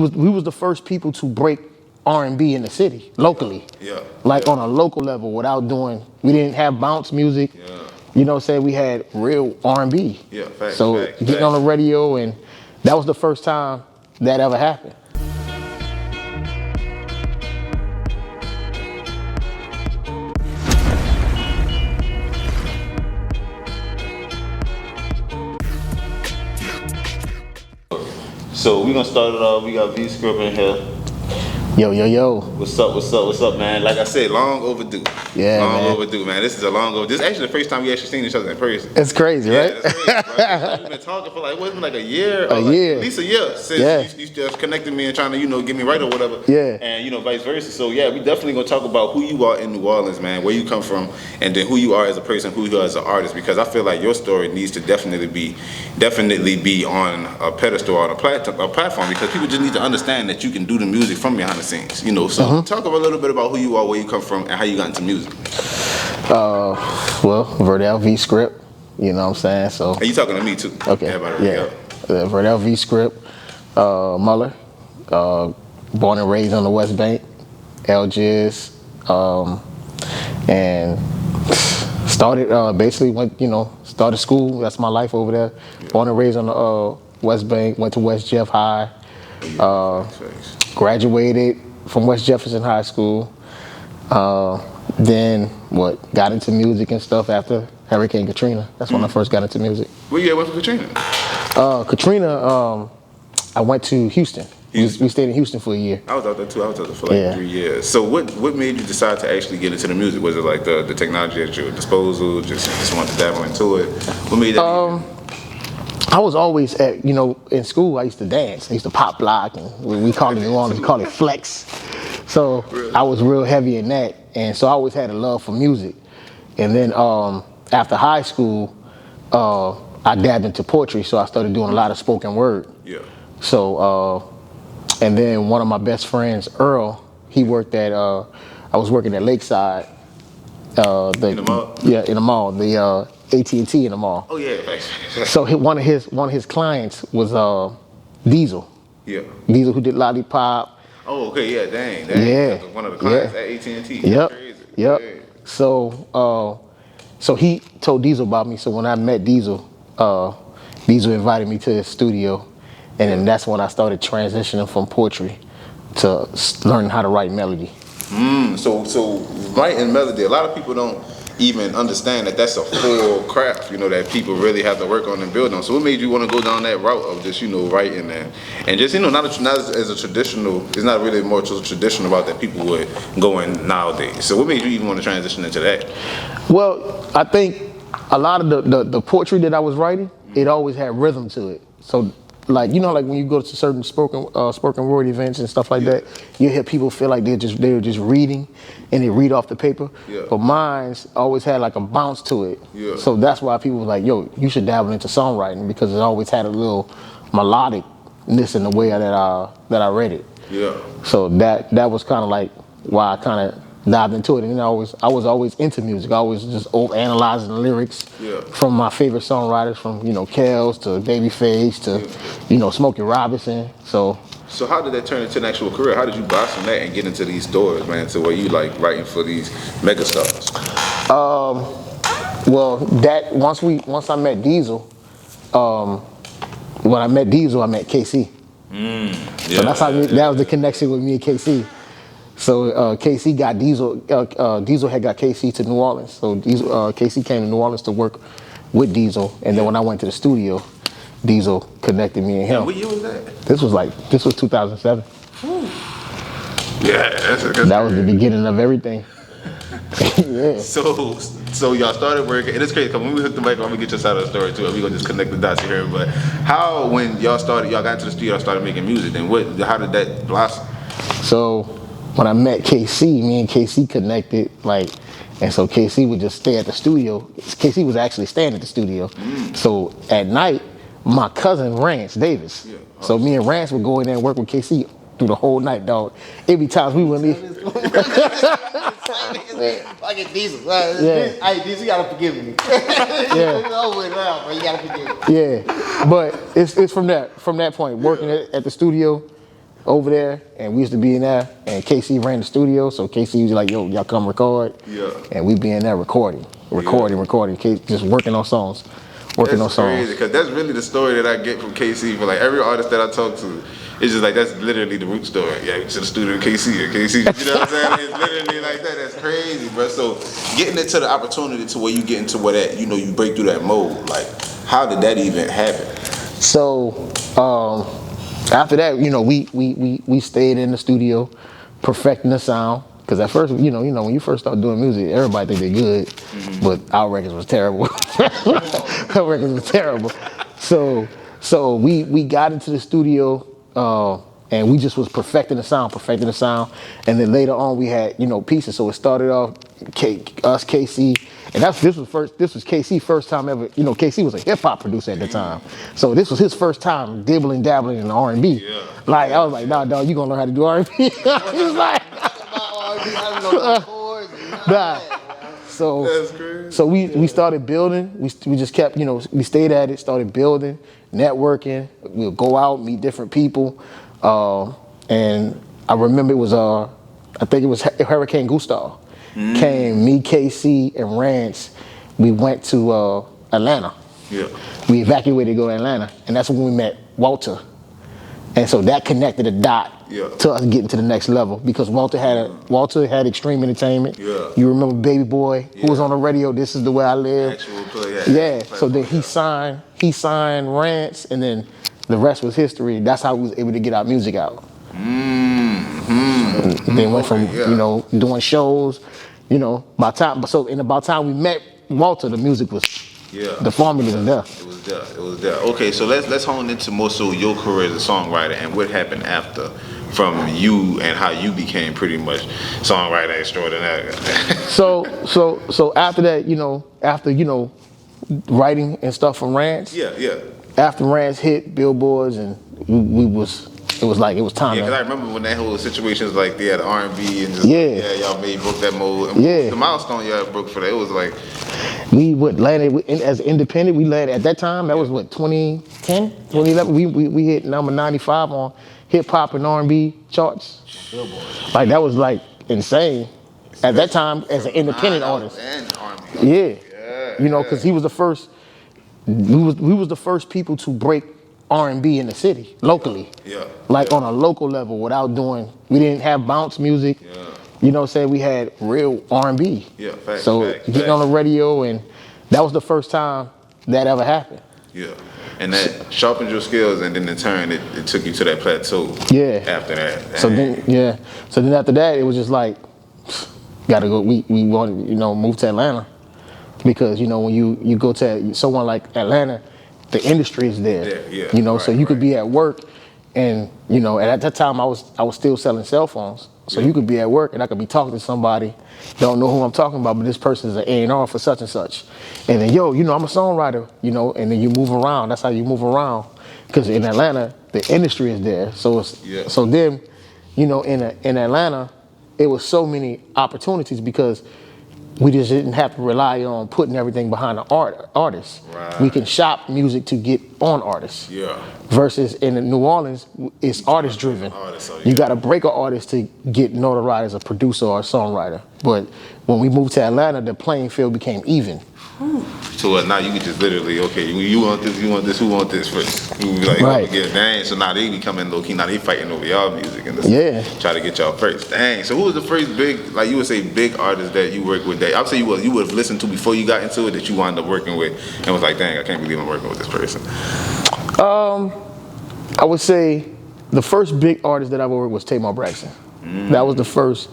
We was the first people to break R&B in the city, locally. Yeah. Like on a local level without we didn't have bounce music. Yeah. You know what I'm saying? We had real R&B. Yeah, facts, So facts, getting on the radio, and that was the first time that ever happened. So we're gonna start it off. We got VScript in here. Yo. What's up, man? Like I said, long overdue. Yeah, long man. overdue, man. This is a long overdue. This is actually the first time we actually seen each other in person. It's crazy, Yeah, right? that's crazy, bro. We've been talking for like a year. A year. At least a year since you just connected me and trying to, get me right or whatever. Yeah. And, vice versa. So, yeah, we definitely going to talk about who you are in New Orleans, man, where you come from, and then who you are as a person, who you are as an artist, because I feel like your story needs to definitely be on a pedestal or a platform, because people just need to understand that you can do the music from behind the scenes, So talk a little bit about who you are, where you come from, and how you got into music. Well, Verdell VScript, you know what I'm saying? So. And you talking to me too. Okay. Yeah. Verdell VScript, Muller, born and raised on the West Bank, Algiers, and started basically started school. That's my life over there. Yeah. Born and raised on the West Bank. Went to West Jeff High. Graduated from West Jefferson High School. Then got into music and stuff after Hurricane Katrina. That's when I first got into music. Where you went for Katrina? Katrina, I went to Houston. We stayed in Houston for a year. I was out there too. I was out there for 3 years. So what made you decide to actually get into the music? Was it like the technology at your disposal? Just wanted to dabble into it? What made that? I was always in school I used to dance. I used to pop block, and we call it in New Orleans, we call it flex. So really? I was real heavy in that, and so I always had a love for music. And then after high school, I dabbed into poetry, so I started doing a lot of spoken word. Yeah. So and then one of my best friends, Earl, he worked at I was working at Lakeside. In the mall? Yeah, in the mall. The AT&T in the mall. Oh yeah, thanks. So one of his clients was Diesel. Yeah. Diesel, who did Lollipop. Oh, okay, yeah, dang. Yeah. One of the clients at AT&T. Yep. Crazy. Yep. Yeah. So he told Diesel about me. So when I met Diesel, Diesel invited me to his studio, and then that's when I started transitioning from poetry to learning how to write melody. So writing melody, a lot of people don't even understand that that's a full craft, that people really have to work on and build on. So what made you want to go down that route of just, writing and just, not as a traditional, it's not really more to a traditional route that people would go in nowadays. So what made you even want to transition into that? Well, I think a lot of the poetry that I was writing, it always had rhythm to it. So like when you go to certain spoken word events and stuff like that, you hear people feel like they're just reading, and they read off the paper. Yeah. But mine's always had like a bounce to it. Yeah. So that's why people were like, yo, you should dabble into songwriting, because it always had a little melodicness in the way that I read it. Yeah. So that was kind of like why I kind of dived into it. And then I was always into music. I was just analyzing the lyrics from my favorite songwriters, from Kells to Babyface to Smokey Robinson. So how did that turn into an actual career? How did you blossom that and get into these stores, man, to where you like writing for these mega stars? Well, that once I met Diesel, when I met Diesel, I met KC. So that's how that was the connection with me and KC. So KC got Diesel. Diesel had got KC to New Orleans. So KC came to New Orleans to work with Diesel, and then when I went to the studio, Diesel connected me and him. And what year was that? This was 2007. Yeah, that was the beginning of everything. Yeah. So y'all started working, and it's crazy because when we hooked the mic, I'm gonna get your side of the story too. We're gonna just connect the dots here. But how, when y'all got to the studio, y'all started making music, then how did that blossom? So when I met KC, me and KC connected, and so KC would just stay at the studio. KC was actually staying at the studio. So at night, my cousin Rance Davis. Yeah. So me and Rance would go in there and work with KC through the whole night, dog. Every time we would leave. I get Diesel. Hey, Diesel, you gotta forgive me. Yeah. It's over and out, bro. You gotta forgive me. Yeah, but it's from that point, working at the studio. over there, and we used to be in there, and KC ran the studio, so KC was like, yo, y'all come record. Yeah. And we be in there recording, just working on songs. That's crazy, because that's really the story that I get from KC. For like every artist that I talk to, it's just like that's literally the root story. Yeah, to the studio in KC, you know what I'm saying? It's literally like that. That's crazy, bro. So getting into the opportunity to where you get into where that, you know, you break through that mold. Like, how did that even happen? So after that, you know, we stayed in the studio, perfecting the sound. Because at first, you know, when you first start doing music, everybody think they're good, but our records was terrible. Our records was terrible. So we got into the studio, and we just was perfecting the sound, and then later on we had, you know, pieces. So it started off us, KC, and this was KC's first time ever. You know, KC was a hip hop producer at the time, so this was his first time dabbling in R&B. Yeah. Like I was like, nah, dog, you gonna learn how to do R&B? He was like. Nah. So we started building. We just kept, you know, we stayed at it, started building, networking. We'll go out, meet different people, and I remember it was I think it was Hurricane Gustav. Came, me, KC, and Rance. We went to Atlanta. Yeah. We evacuated to go to Atlanta, and that's when we met Walter. And so that connected a dot to us getting to the next level, because Walter had Extreme Entertainment. Yeah. You remember Baby Boy, who was on the radio, This Is the Way I Live. Actual play, yeah. So then he signed Rance, and then the rest was history. That's how we was able to get our music out. Then went from you know, doing shows, you know, by the time we met Walter, the music was the formula was there. It was there. Okay, so let's hone into more so your career as a songwriter and what happened after, from you and how you became pretty much songwriter extraordinaire. so after that, you know, writing and stuff from Rance. Yeah. After Rance hit billboards, and it was time. Yeah, because I remember when that whole situation was like they had R&B and just y'all broke that mold. And the milestone y'all broke for that, it was like we landed as independent. We landed at that time. That was what, 2010, 2011. We hit number 95 on hip hop and R&B charts. Like that was like insane at that time as an independent artist. And R&B. Yeah, you know, because he was the first. We was the first people to break R&B in the city locally. Like on a local level, without doing. We didn't have bounce music. You know what I'm saying? We had real R&B. Facts. Getting on the radio, and that was the first time that ever happened. Yeah. And that sharpened your skills, and then in turn, it took you to that plateau. Yeah. After that. So then after that, it was just like, gotta go. We wanted, you know, move to Atlanta, because, you know, when you go to someone like Atlanta, the industry is there. You know, so you could be at work, and, you know, and at that time I was still selling cell phones. So you could be at work, and I could be talking to somebody, don't know who I'm talking about, but this person is an A&R for such and such. And then, yo, you know, I'm a songwriter, you know, and then you move around. That's how you move around. Because in Atlanta, the industry is there. So so then, you know, in Atlanta, it was so many opportunities, because we just didn't have to rely on putting everything behind the artists. Right. We can shop music to get on artists. Yeah. Versus in New Orleans, it's artist driven. You got to break an artist to get notoriety as a producer or a songwriter. But when we moved to Atlanta, the playing field became even. So now you can just literally, okay, you want this, who want this first? You be like, right. Dang. So now they be coming low key, now they fighting over y'all music and try to get y'all first. Dang. So who was the first big, like you would say, big artist that you worked with that I would say you would have listened to before you got into it, that you wound up working with and was like, dang, I can't believe I'm working with this person? I would say the first big artist that I ever worked with was Tamar Braxton. That was the first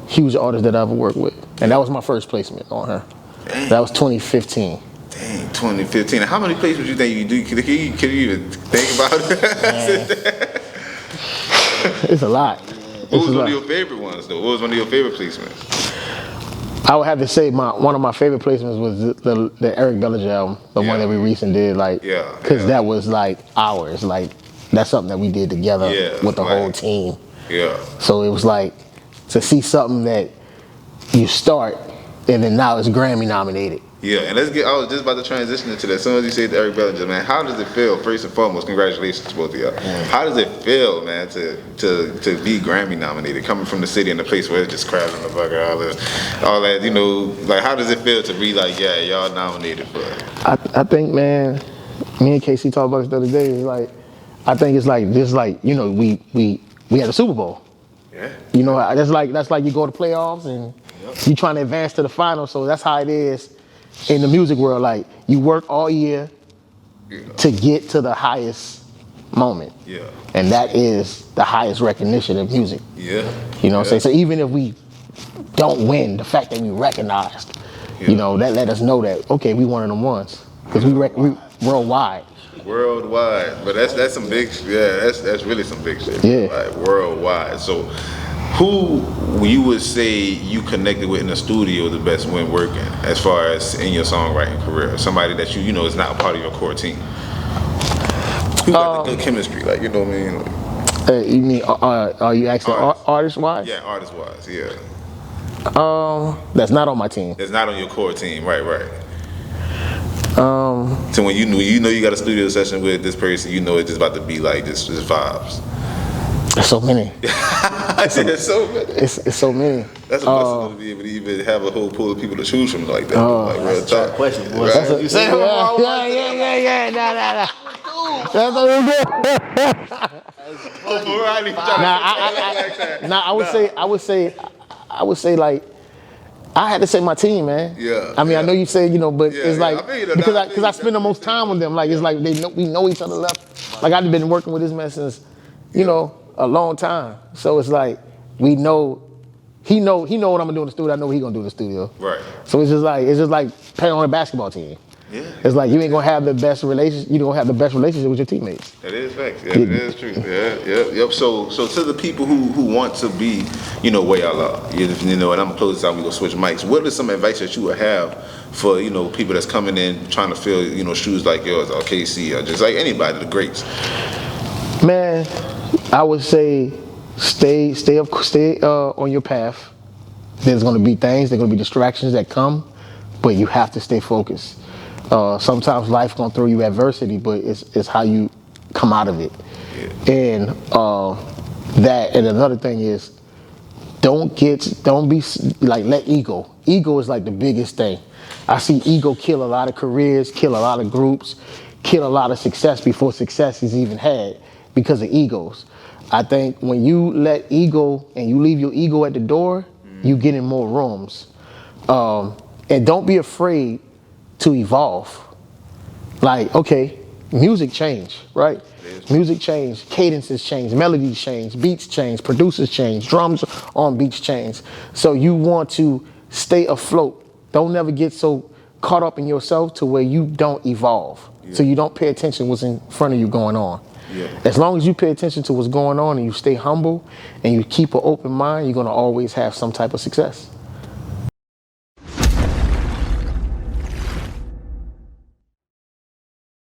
huge artist that I ever worked with, and that was my first placement on her. Dang. That was 2015. Dang, 2015. How many placements you think you do? Can you even think about it? It's a lot. What was one of your favorite ones, though? What was one of your favorite placements? I would have to say one of my favorite placements was the Eric Bellinger album, the one that we recently did, like, because that was like ours, like that's something that we did together with the whole team. Yeah. So it was like to see something that you start and then now it's Grammy nominated. Yeah, and I was just about to transition into that. As soon as you said Eric Bellinger, man, how does it feel? First and foremost, congratulations to both of y'all. How does it feel, man, to be Grammy nominated, coming from the city and the place where it's just crowds in the fuck, all that, you know, like how does it feel to be like, yeah, y'all nominated for it? I think, man, me and Casey talked about this the other day. It's like, I think it's like just like, you know, we had a Super Bowl. Yeah. You know, that's like you go to playoffs and you trying to advance to the final. So that's how it is in the music world. Like you work all year to get to the highest moment. Yeah. And that is the highest recognition of music. Yeah. You know what I'm saying? So even if we don't win, the fact that we recognized, you know, that let us know that, okay, we one of them ones. Because we worldwide. Worldwide. But that's some big, that's really some big shit. Yeah. Like worldwide. So who you would say you connected with in the studio the best when working, as far as in your songwriting career? Somebody that you know is not a part of your core team. Who got the good chemistry? Like, you know what I mean? Like, You mean, are you asking artist-wise? yeah, artist-wise, yeah. That's not on my team. It's not on your core team, right. So when you know you got a studio session with this person, you know it's just about to be like just vibes. There's so many. I said there's so many. It's so many. That's a blessing to be able to even have a whole pool of people to choose from like that. Like real talk. Question, boy. Right? You say Yeah. Nah. That's what we do. I would say like, I had to say my team, man. Yeah. I mean, I know you say, you know, but it's like, I feel you, because I spend the most time with them. Like, it's like we know each other left. Like, I've been working with this man since, you know, a long time. So it's like, we know, he know what I'm gonna do in the studio. I know what he gonna do in the studio. Right. So it's just like playing on a basketball team. Yeah. It's like you ain't gonna have the best relationship. You don't have the best relationship with your teammates. That is facts. Yeah, it is true. Yep. So to the people who want to be, you know, way out loud, you know, and I'm gonna close this out. We gonna switch mics. What is some advice that you would have for, you know, people that's coming in trying to fill, you know, shoes like yours or KC or just like anybody, the greats? Man, I would say stay on your path. There's gonna be things. There's gonna be distractions that come, but you have to stay focused. Sometimes life gonna throw you adversity, but it's how you come out of it. Yeah. And and another thing is, don't be like, let ego. Ego is like the biggest thing. I see ego kill a lot of careers, kill a lot of groups, kill a lot of success before success is even had because of egos. I think when you let ego and you leave your ego at the door, you get in more rooms. And don't be afraid to evolve. Like, okay, music change, right? Music change, cadences change, melodies change, beats change, producers change, drums on beats change. So you want to stay afloat. Don't never get so caught up in yourself to where you don't evolve. Yeah. So you don't pay attention what's in front of you going on. Yeah. As long as you pay attention to what's going on and you stay humble and you keep an open mind, you're gonna always have some type of success.